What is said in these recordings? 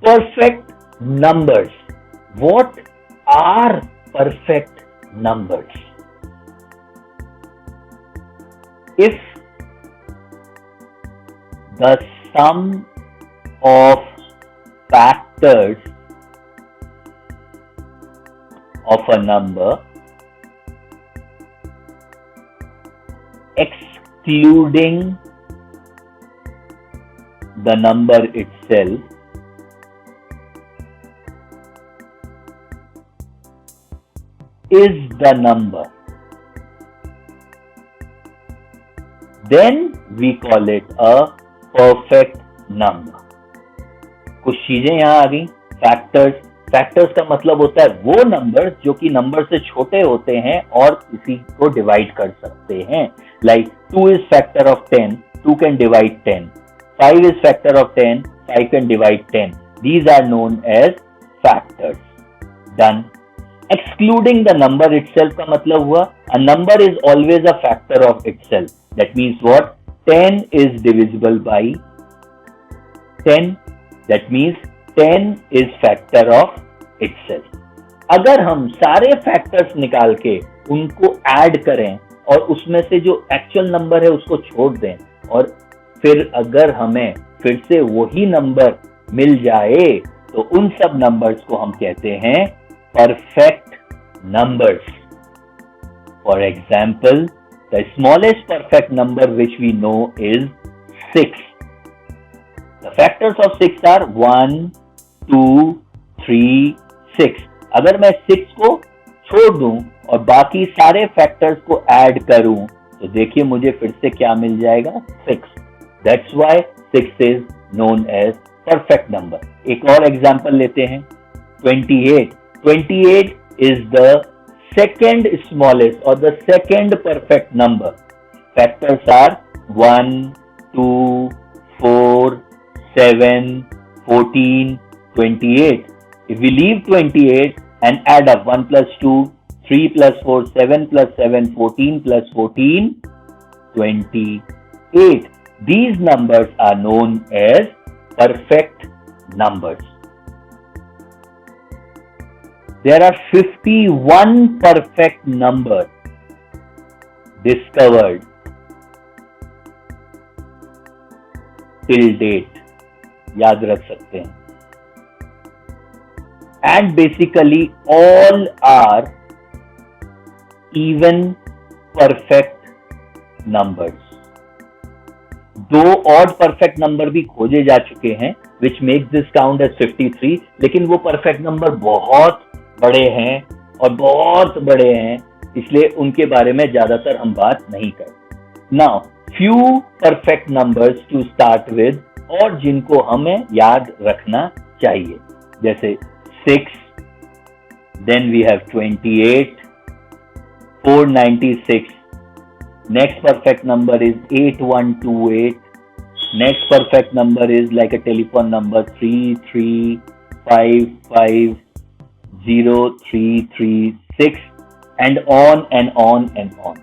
Perfect numbers. What are perfect numbers? If the sum of factors of a number excluding the number itself is the number, then we call it a perfect number. कुछ चीजें यहां आ गई. Factors का मतलब होता है वो number जो कि नंबर से छोटे होते हैं और किसी को डिवाइड कर सकते हैं. Like 2 is factor of 10, 2 can divide 10. 5 is factor of 10, 5 can divide 10. These are known as factors. Done. Excluding the number itself का मतलब हुआ a number is always a factor of itself. That means what? 10 is divisible by 10. That means 10 is factor of itself. अगर हम सारे factors निकाल के उनको add करें और उसमें से जो एक्चुअल नंबर है उसको छोड़ दें और फिर अगर हमें फिर से वही नंबर मिल जाए तो उन सब नंबर्स को हम कहते हैं perfect numbers. For example, the smallest perfect number which we know is 6. The factors of 6 are 1, 2, 3, 6. अगर मैं 6 को छोड़ दूं और बाकी सारे फैक्टर्स को ऐड करूं तो देखिए मुझे फिर से क्या मिल जाएगा 6. That's why 6 is known as perfect number. एक और एग्जांपल लेते हैं 28. 28 is the second smallest or the second perfect number. Factors are 1, 2, 4, 7, 14, 28. If we leave 28 and add up 1 plus 2, 3 plus 4, 7 plus 7, 14 plus 14, 28. These numbers are known as perfect numbers. There are 51 perfect numbers discovered till date. याद रख सकते हैं. And basically all are even perfect numbers. दो odd perfect number भी खोजे जा चुके हैं which makes this count as 53, लेकिन वो perfect number बहुत बड़े हैं और बहुत बड़े हैं इसलिए उनके बारे में ज्यादातर हम बात नहीं करते. Now, few perfect numbers to start with और जिनको हमें याद रखना चाहिए जैसे 6, then we have 28, 496. Next perfect number is 8128. Next perfect number is like a telephone number 33550336 and on and on and on.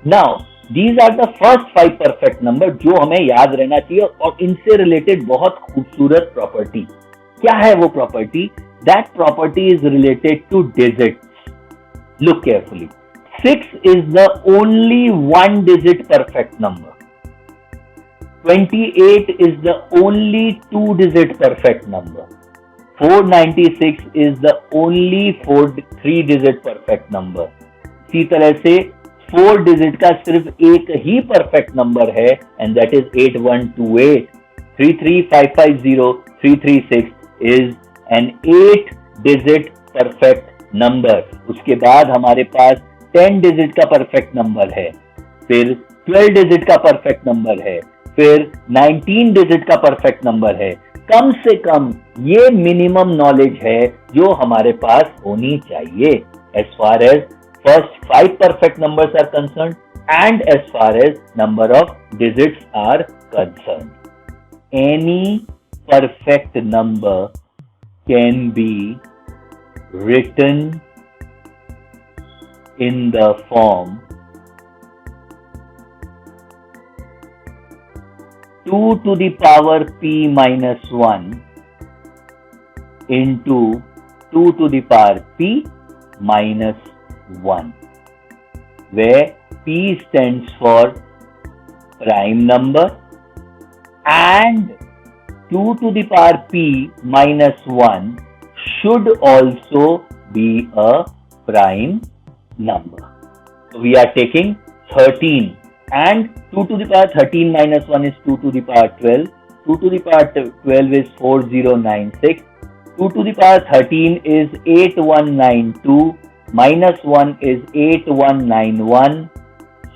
Now, these are the first 5 perfect number जो हमें याद रहना चाहिए और इनसे रिलेटेड बहुत खूबसूरत प्रॉपर्टी. क्या है वो property? That property is related to digits. Look carefully. 6 is the only one digit perfect number. 28 is the only 2 digit perfect number. 496 is the only 3 digit perfect number. इसी तरह से 4 digit का सिर्फ एक ही perfect number है and that is 8128. 33550 is an 8 digit perfect number. उसके बाद हमारे पास 10 digit का perfect number है, फिर 12 digit का perfect number है, फिर 19 digit का perfect number है. कम से कम ये मिनिमम नॉलेज है जो हमारे पास होनी चाहिए as far as first 5 perfect numbers are concerned and as far as number of digits are concerned. Any perfect number can be written in the form 2 to the power p minus 1 into 2 to the power p minus 1, where p stands for prime number and 2 to the power p minus 1 should also be a prime number. So we are taking 13 and 2 to the power 13 minus 1 is 2 to the power 12. 2 to the power 12 is 4096. 2 to the power 13 is 8192. Minus 1 is 8191.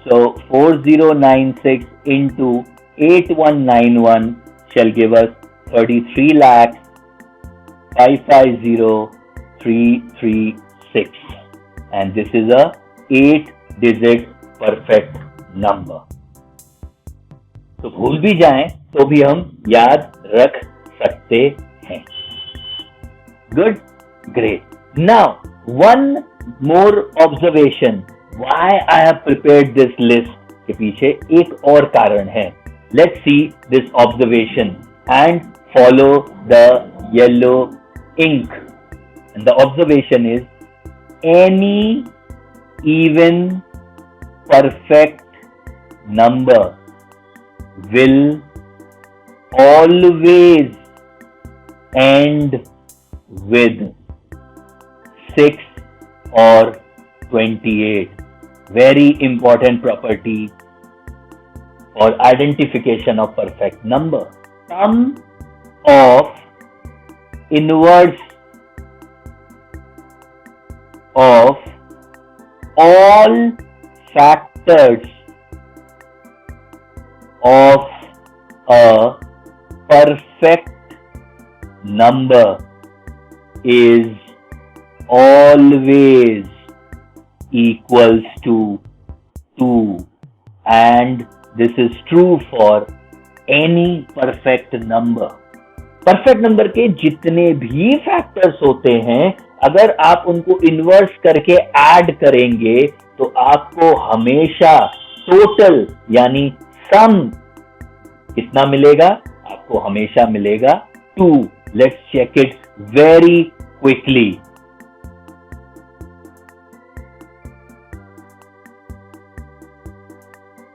So 4096 into 8191 shall give us 33,550336. And this is a 8-digit perfect number. तो भूल भी जाएं तो भी हम याद रख सकते हैं. Good, great. Now, one more observation. Why I have prepared this list? के पीछे एक और कारण है. Let's see this observation and follow the yellow ink. And the observation is any even perfect number will always end with 6 or 28. Very important property for identification of perfect number. Sum of inverse of all factors of a perfect number is always equals to 2, and this is true for any perfect number. Perfect number के जितने भी factors होते हैं, अगर आप उनको inverse करके add करेंगे तो आपको हमेशा टोटल यानी सम कितना मिलेगा? आपको हमेशा मिलेगा 2. Let's check it very quickly.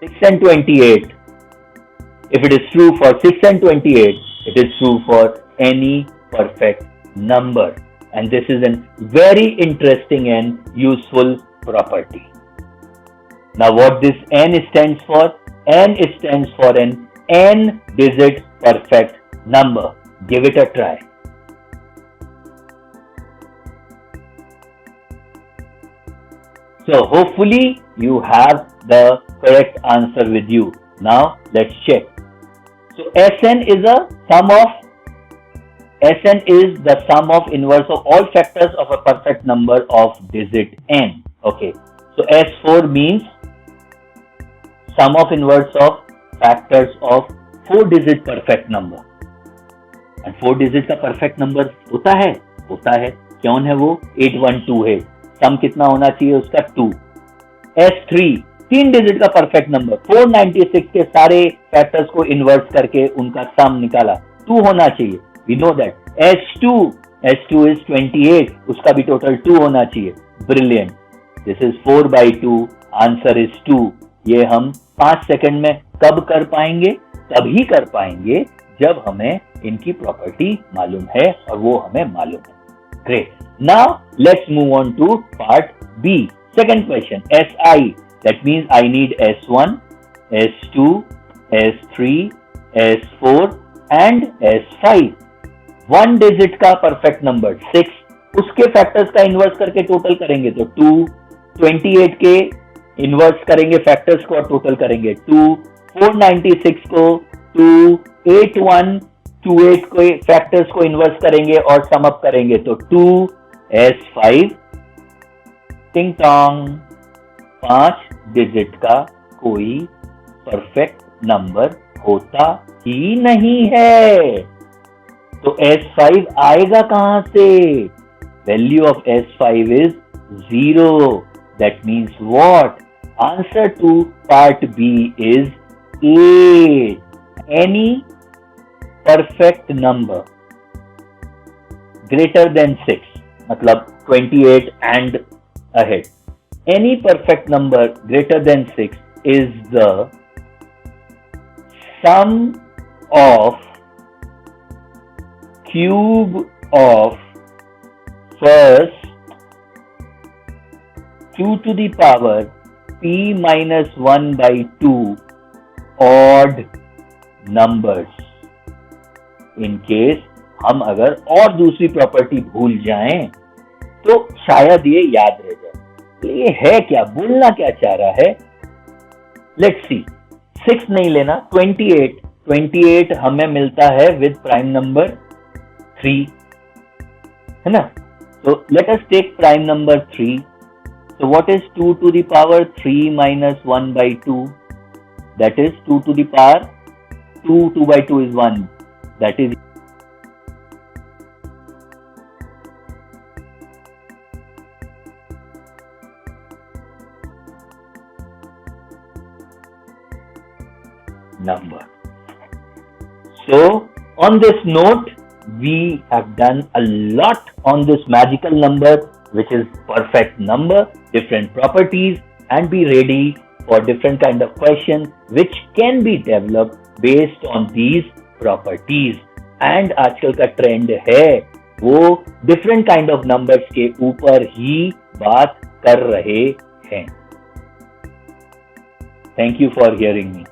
6 and 28. If it is true for 6 and 28, it is true for any perfect number. And this is a very interesting and useful property. Now what this n stands for? N stands for an n-digit perfect number. Give it a try. So hopefully you have the correct answer with you. Now let's check. So Sn is the sum of inverse of all factors of a perfect number of digit n. Okay. So S4 means sum of inverse of factors of 4-digit perfect number. And 4-digit का perfect number होता है. कौन है वो? 812 है. सम कितना होना चाहिए उसका? 2. S3 3-digit का परफेक्ट नंबर. 496 के सारे फैक्टर्स को इन्वर्स करके उनका सम निकाला. 2 होना चाहिए. We know that. S2 is 28. उसका भी टोटल 2 होना चाहिए. Brilliant. This is 4/2. Answer is 2. ये हम 5 सेकंड में कब कर पाएंगे? तभी कर पाएंगे जब हमें इनकी प्रॉपर्टी मालूम है और वो हमें मालूम है. Great. Now let's move on to part B. Second question. SI. That means I need S1, S2, S3, S4 and S5. 1-digit का परफेक्ट नंबर 6. उसके फैक्टर्स का इन्वर्स करके टोटल करेंगे तो 2. 28 के इन्वर्स करेंगे फैक्टर्स को और टोटल करेंगे 2. 496 को 2. 8128 को फैक्टर्स को इन्वर्स करेंगे और सम अप करेंगे तो 2. S5. टिंग टोंग. 5-digit का कोई परफेक्ट नंबर होता ही नहीं है. तो S5 आएगा कहां से? Value of S5 is 0. That means what? Answer to part B is 8. Any perfect number greater than 6, मतलब 28 and ahead. Any perfect number greater than 6 is the sum of cube of first 2 to the power p minus 1 by 2 odd numbers. In case हम अगर और दूसरी property भूल जाएं तो शायद ये याद रह जाए. तो ये है क्या, बोलना क्या चाह रहा है? Let's see. 6 नहीं लेना, 28 हमें मिलता है विद प्राइम नंबर 3, है ना? तो let us take prime number 3. So what is 2 to the power 3 minus 1 by 2? That is 2 to the power 2 by 2 is 1. That is number. So on this note, we have done a lot on this magical number, which is perfect number, different properties, and be ready for different kind of questions which can be developed based on these properties. And आजकल का trend है वो different kind of numbers के ऊपर ही बात कर रहे हैं. Thank you for hearing me.